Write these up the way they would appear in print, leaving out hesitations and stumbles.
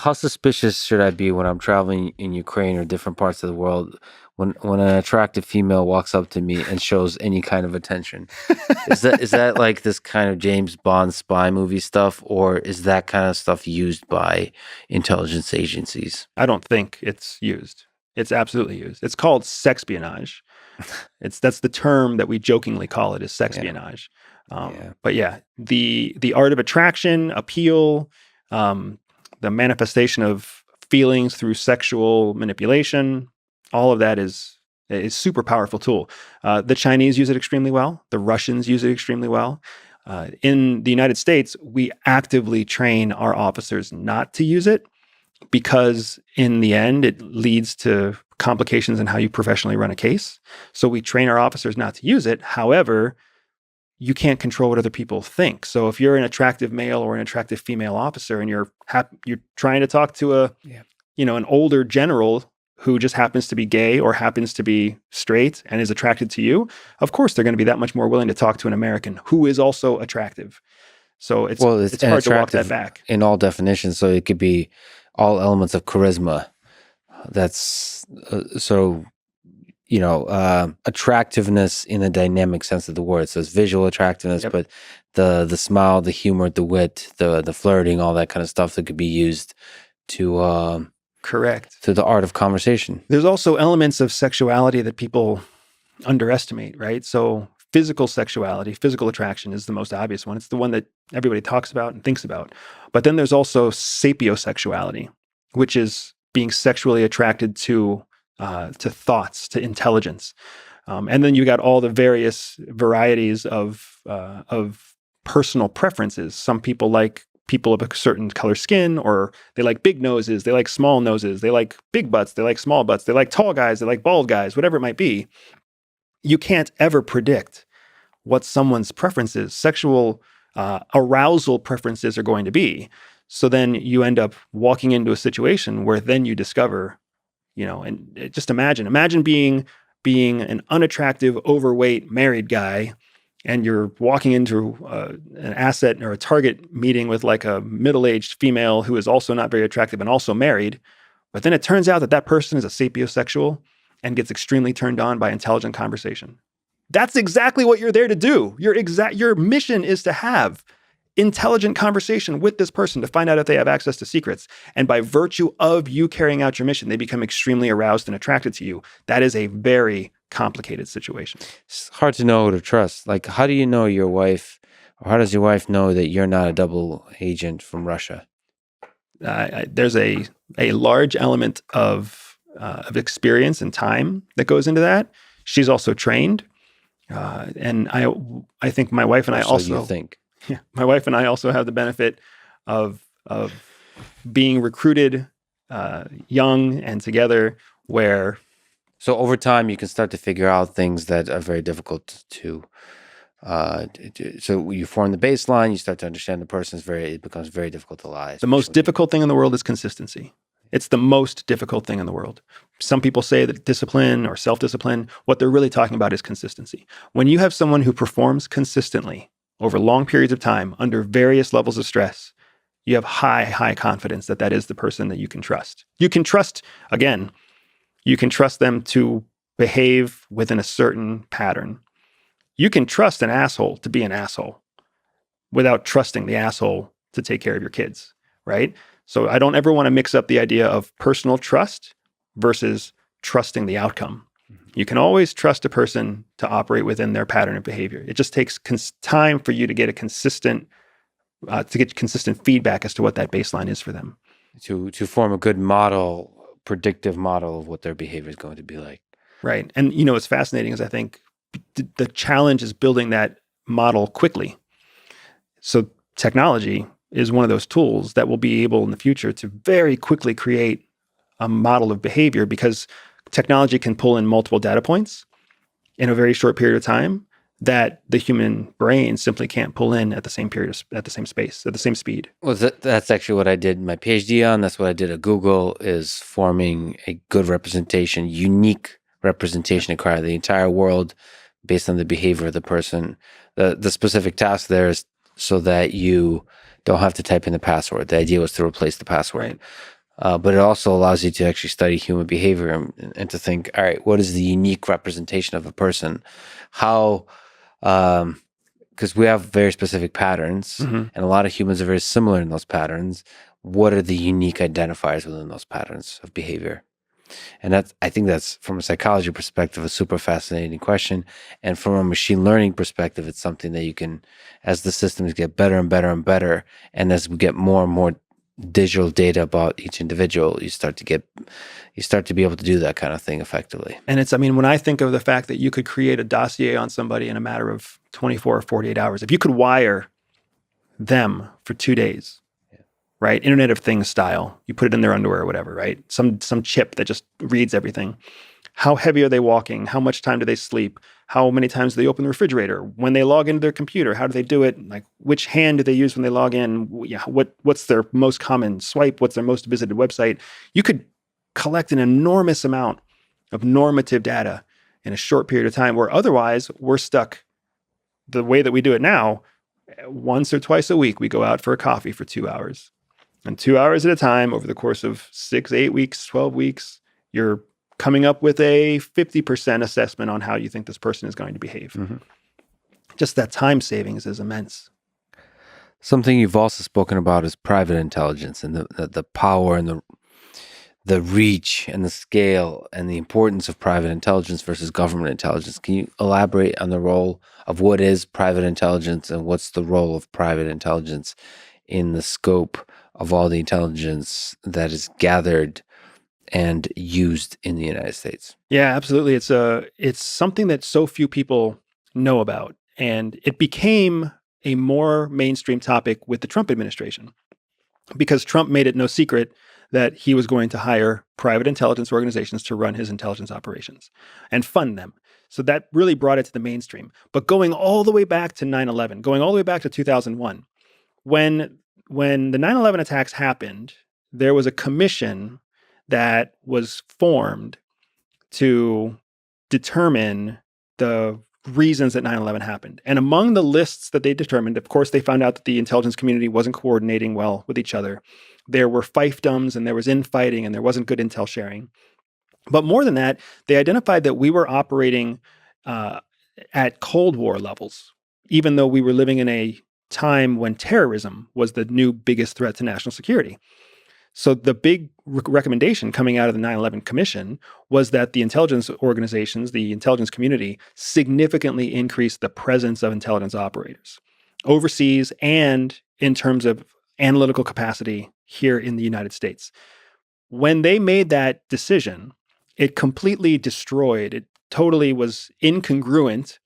how suspicious should I be when I'm traveling in Ukraine or different parts of the world when an attractive female walks up to me and shows any kind of attention? Is that like this kind of James Bond spy movie stuff, or is that kind of stuff used by intelligence agencies? I don't think it's used. It's absolutely used. It's called sexpionage. That's the term that we jokingly call it, is sexpionage. But yeah, the art of attraction, appeal, the manifestation of feelings through sexual manipulation, all of that is a super powerful tool. The Chinese use it extremely well. The Russians use it extremely well. In the United States, we actively train our officers not to use it because in the end, it leads to complications in how you professionally run a case. So we train our officers not to use it. However, you can't control what other people think. So if you're an attractive male or an attractive female officer and you're trying to talk to an older general who just happens to be gay or happens to be straight and is attracted to you, of course they're going to be that much more willing to talk to an American who is also attractive. So it's hard to walk that back. In all definitions, so it could be all elements of charisma. That's attractiveness in a dynamic sense of the word. So it's visual attractiveness, but the smile, the humor, the wit, the flirting, all that kind of stuff that could be used to correct to the art of conversation. There's also elements of sexuality that people underestimate, right? So physical sexuality, physical attraction is the most obvious one. It's the one that everybody talks about and thinks about. But then there's also sapiosexuality, which is being sexually attracted to thoughts, to intelligence. And then you got all the various varieties of personal preferences. Some people like people of a certain color skin, or they like big noses, they like small noses, they like big butts, they like small butts, they like tall guys, they like bald guys, whatever it might be. You can't ever predict what someone's preferences, sexual arousal preferences are going to be. So then you end up walking into a situation where then you discover, and just imagine being an unattractive, overweight, married guy, and you're walking into an asset or a target meeting with like a middle-aged female who is also not very attractive and also married. But then it turns out that person is a sapiosexual and gets extremely turned on by intelligent conversation. That's exactly what you're there to do. Your mission is to have intelligent conversation with this person to find out if they have access to secrets. And by virtue of you carrying out your mission, they become extremely aroused and attracted to you. That is a very complicated situation. It's hard to know who to trust. Like, how do you know your wife, or how does your wife know that you're not a double agent from Russia? There's a large element of experience and time that goes into that. She's also trained. And I think my wife and I also... You think? Yeah, my wife and I also have the benefit of being recruited young and together, where... So over time, you can start to figure out things that are very difficult to... so you form the baseline, you start to understand the person, it becomes very difficult to lie. The most difficult thing in the world is consistency. It's the most difficult thing in the world. Some people say that discipline or self-discipline, what they're really talking about is consistency. When you have someone who performs consistently over long periods of time under various levels of stress, you have high confidence that is the person that you can trust. You can trust them to behave within a certain pattern. You can trust an asshole to be an asshole without trusting the asshole to take care of your kids, right? So I don't ever want to mix up the idea of personal trust versus trusting the outcome. You can always trust a person to operate within their pattern of behavior. It just takes time for you to get consistent feedback as to what that baseline is for them. To form a good predictive model of what their behavior is going to be like. Right. And what's fascinating is I think the challenge is building that model quickly. So technology is one of those tools that will be able in the future to very quickly create a model of behavior, because technology can pull in multiple data points in a very short period of time that the human brain simply can't pull in at the same speed. Well, that's actually what I did my PhD on. That's what I did at Google, is forming a good representation, unique representation across the entire world based on the behavior of the person. The specific task there is so that you don't have to type in the password. The idea was to replace the password. Right. But it also allows you to actually study human behavior and to think, all right, what is the unique representation of a person? How, because we have very specific patterns, Mhm. and a lot of humans are very similar in those patterns. What are the unique identifiers within those patterns of behavior? And I think that's from a psychology perspective, a super fascinating question. And from a machine learning perspective, it's something that you can, as the systems get better and better and better, and as we get more and more digital data about each individual, you start to be able to do that kind of thing effectively. And it's, I mean, when I think of the fact that you could create a dossier on somebody in a matter of 24 or 48 hours, if you could wire them for 2 days, right? Internet of Things style, you put it in their underwear or whatever, right? Some chip that just reads everything. How heavy are they walking? How much time do they sleep? How many times do they open the refrigerator? When they log into their computer, how do they do it? Like, which hand do they use when they log in? Yeah, what's their most common swipe? What's their most visited website? You could collect an enormous amount of normative data in a short period of time, where otherwise we're stuck the way that we do it now. Once or twice a week, we go out for a coffee for 2 hours. And 2 hours at a time over the course of 6, 8 weeks, 12 weeks, you're coming up with a 50% assessment on how you think this person is going to behave. Mm-hmm. Just that time savings is immense. Something you've also spoken about is private intelligence and the power and the reach and the scale and the importance of private intelligence versus government intelligence. Can you elaborate on the role of what is private intelligence and what's the role of private intelligence in the scope of all the intelligence that is gathered and used in the United States? Yeah, absolutely. It's something that so few people know about, and it became a more mainstream topic with the Trump administration, because Trump made it no secret that he was going to hire private intelligence organizations to run his intelligence operations and fund them. So that really brought it to the mainstream. But going all the way back to 9/11, going all the way back to 2001, when the 9/11 attacks happened, there was a commission that was formed to determine the reasons that 9/11 happened. And among the lists that they determined, of course, they found out that the intelligence community wasn't coordinating well with each other. There were fiefdoms and there was infighting and there wasn't good intel sharing. But more than that, they identified that we were operating uh, at Cold War levels, even though we were living in a time when terrorism was the new biggest threat to national security. So the big recommendation coming out of the 9/11 Commission was that the intelligence organizations, the intelligence community, significantly increase the presence of intelligence operators overseas and in terms of analytical capacity here in the United States. When they made that decision, it completely destroyed, it totally was incongruent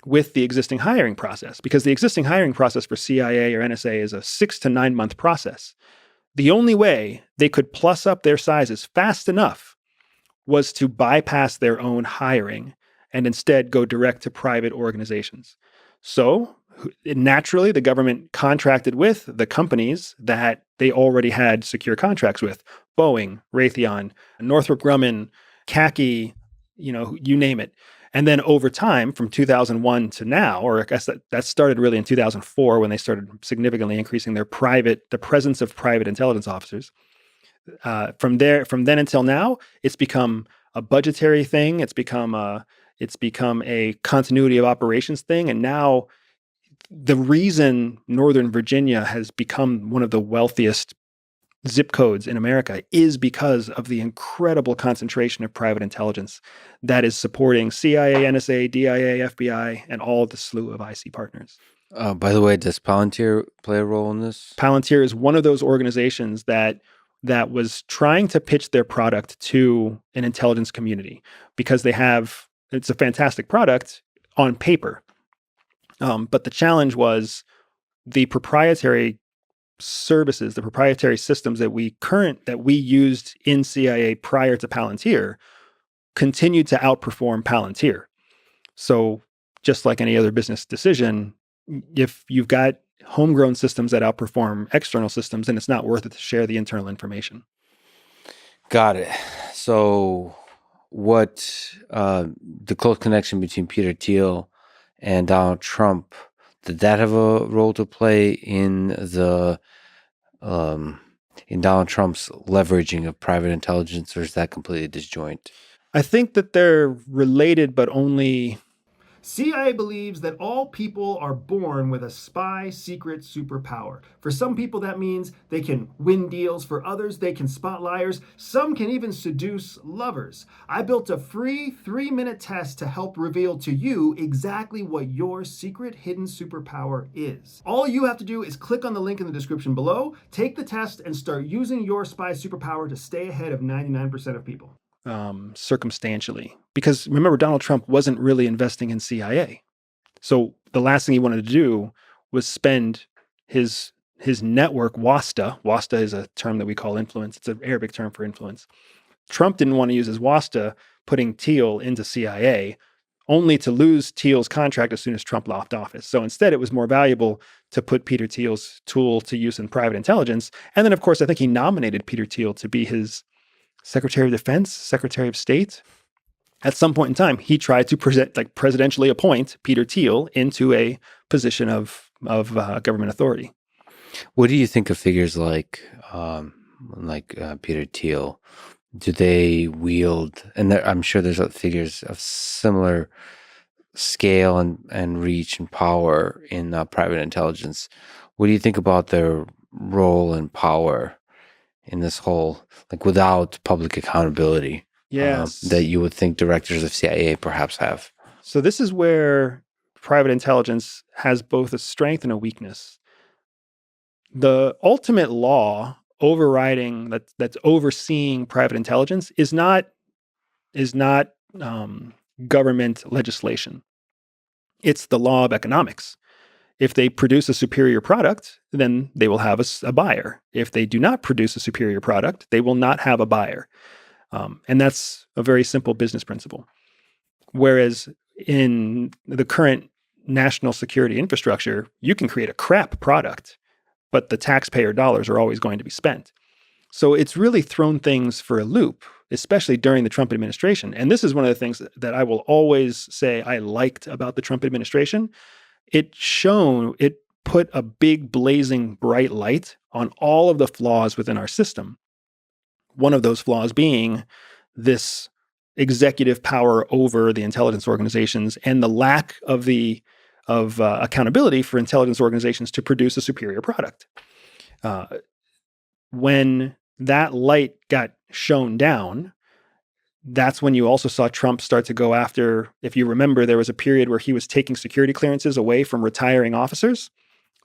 with the existing hiring process, because the existing hiring process for CIA or NSA is a 6 to 9 month process. The only way they could plus up their sizes fast enough was to bypass their own hiring and instead go direct to private organizations. So naturally, the government contracted with the companies that they already had secure contracts with: Boeing, Raytheon, Northrop Grumman, CACI, you name it. And then over time, from 2001 to now, or I guess that started really in 2004 when they started significantly increasing the presence of private intelligence officers. From then until now, it's become a budgetary thing. It's become a continuity of operations thing. And now the reason Northern Virginia has become one of the wealthiest zip codes in America is because of the incredible concentration of private intelligence that is supporting CIA, NSA, DIA, FBI, and all the slew of IC partners. By the way, does Palantir play a role in this? Palantir is one of those organizations that was trying to pitch their product to an intelligence community, because it's a fantastic product on paper. But the challenge was the proprietary services, the proprietary systems that we used in CIA prior to Palantir continued to outperform Palantir. So just like any other business decision, if you've got homegrown systems that outperform external systems, then it's not worth it to share the internal information. Got it. So what the close connection between Peter Thiel and Donald Trump, did that have a role to play in the in Donald Trump's leveraging of private intelligence, or is that completely disjoint? I think that they're related, but only. CIA believes that all people are born with a spy secret superpower. For some people, that means they can win deals. For others, they can spot liars. Some can even seduce lovers. I built a free 3-minute test to help reveal to you exactly what your secret hidden superpower is. All you have to do is click on the link in the description below, take the test, and start using your spy superpower to stay ahead of 99% of people. Circumstantially, because remember, Donald Trump wasn't really investing in CIA. So the last thing he wanted to do was spend his network, wasta. Wasta is a term that we call influence. It's an Arabic term for influence. Trump didn't want to use his wasta putting Thiel into CIA, only to lose Thiel's contract as soon as Trump left office. So instead, it was more valuable to put Peter Thiel's tool to use in private intelligence. And then, of course, I think he nominated Peter Thiel to be his Secretary of Defense, Secretary of State. At some point in time, he tried to presidentially appoint Peter Thiel into a position of government authority. What do you think of figures like Peter Thiel? Do they wield, and I'm sure there's figures of similar scale and reach and power in private intelligence. What do you think about their role and power in this whole, like, without public accountability? Yes. That you would think directors of CIA perhaps have. So this is where private intelligence has both a strength and a weakness. The ultimate law overriding that's overseeing private intelligence is not government legislation. It's the law of economics. If they produce a superior product, then they will have a buyer. If they do not produce a superior product, they will not have a buyer. And that's a very simple business principle. Whereas in the current national security infrastructure, you can create a crap product, but the taxpayer dollars are always going to be spent. So it's really thrown things for a loop, especially during the Trump administration. And this is one of the things that I will always say I liked about the Trump administration. It put a big, blazing, bright light on all of the flaws within our system. One of those flaws being this executive power over the intelligence organizations and the lack of accountability for intelligence organizations to produce a superior product. When that light got shone down, that's when you also saw Trump start to go after, if you remember, there was a period where he was taking security clearances away from retiring officers.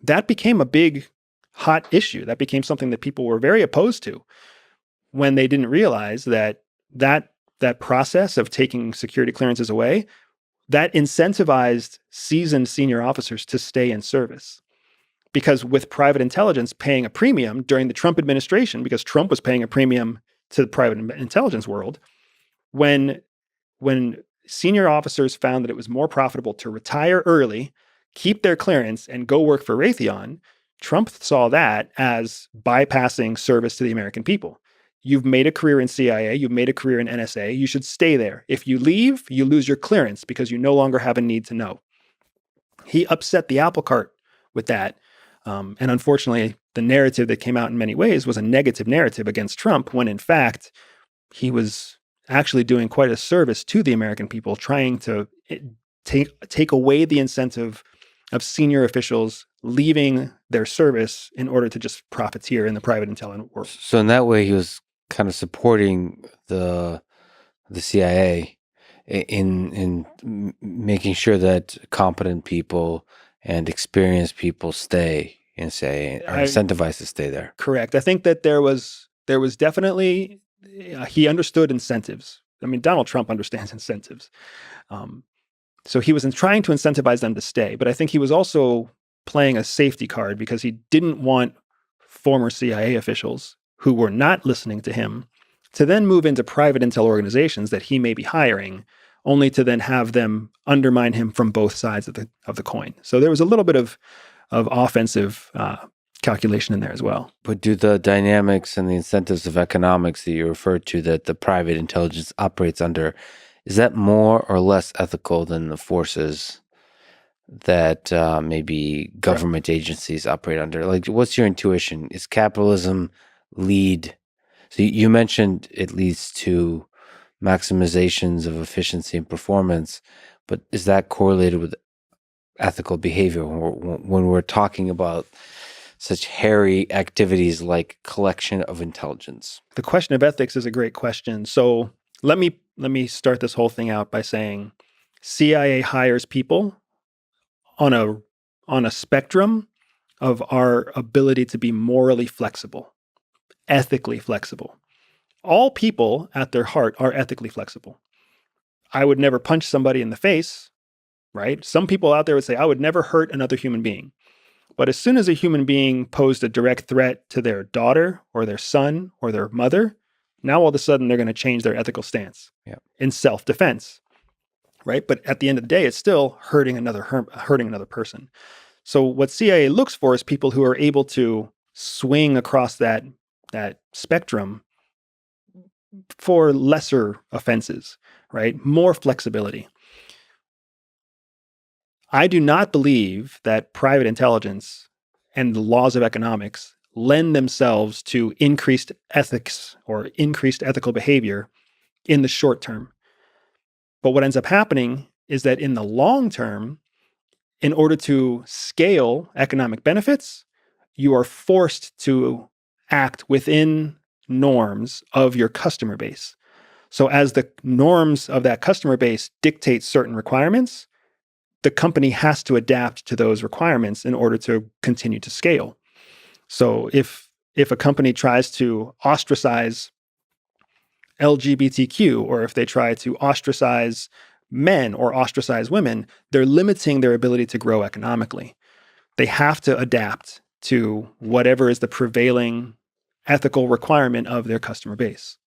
That became a big, hot issue. That became something that people were very opposed to when they didn't realize that process of taking security clearances away, that incentivized seasoned senior officers to stay in service. Because with private intelligence paying a premium during the Trump administration, because Trump was paying a premium to the private intelligence world, when senior officers found that it was more profitable to retire early, keep their clearance, and go work for Raytheon, Trump saw that as bypassing service to the American people. You've made a career in CIA, you've made a career in NSA, you should stay there. If you leave, you lose your clearance because you no longer have a need to know. He upset the apple cart with that. And unfortunately, the narrative that came out in many ways was a negative narrative against Trump, when in fact, he was actually doing quite a service to the American people, trying to take away the incentive of senior officials leaving their service in order to just profiteer in the private intelligence world. So in that way, he was kind of supporting the CIA in making sure that competent people and experienced people stay in CIA, are incentivized to stay there. Correct. I think that there was definitely, he understood incentives. I mean, Donald Trump understands incentives. So he was trying to incentivize them to stay, but I think he was also playing a safety card because he didn't want former CIA officials who were not listening to him to then move into private intel organizations that he may be hiring, only to then have them undermine him from both sides of the coin. So there was a little bit of offensive calculation in there as well. But do the dynamics and the incentives of economics that you referred to that the private intelligence operates under, is that more or less ethical than the forces that maybe government agencies operate under? Like, what's your intuition? Is capitalism lead? So you mentioned it leads to maximizations of efficiency and performance, but is that correlated with ethical behavior when we're talking about such hairy activities like collection of intelligence? The question of ethics is a great question. So let me start this whole thing out by saying CIA hires people on a spectrum of our ability to be morally flexible, ethically flexible. All people at their heart are ethically flexible. I would never punch somebody in the face, right? Some people out there would say, I would never hurt another human being. But as soon as a human being posed a direct threat to their daughter or their son or their mother, now all of a sudden they're going to change their ethical stance in self-defense, right? But at the end of the day, it's still hurting another person. So what CIA looks for is people who are able to swing across that spectrum for lesser offenses, right? More flexibility. I do not believe that private intelligence and the laws of economics lend themselves to increased ethics or increased ethical behavior in the short term. But what ends up happening is that in the long term, in order to scale economic benefits, you are forced to act within norms of your customer base. So as the norms of that customer base dictate certain requirements, the company has to adapt to those requirements in order to continue to scale. So if a company tries to ostracize LGBTQ, or if they try to ostracize men or ostracize women, they're limiting their ability to grow economically. They have to adapt to whatever is the prevailing ethical requirement of their customer base.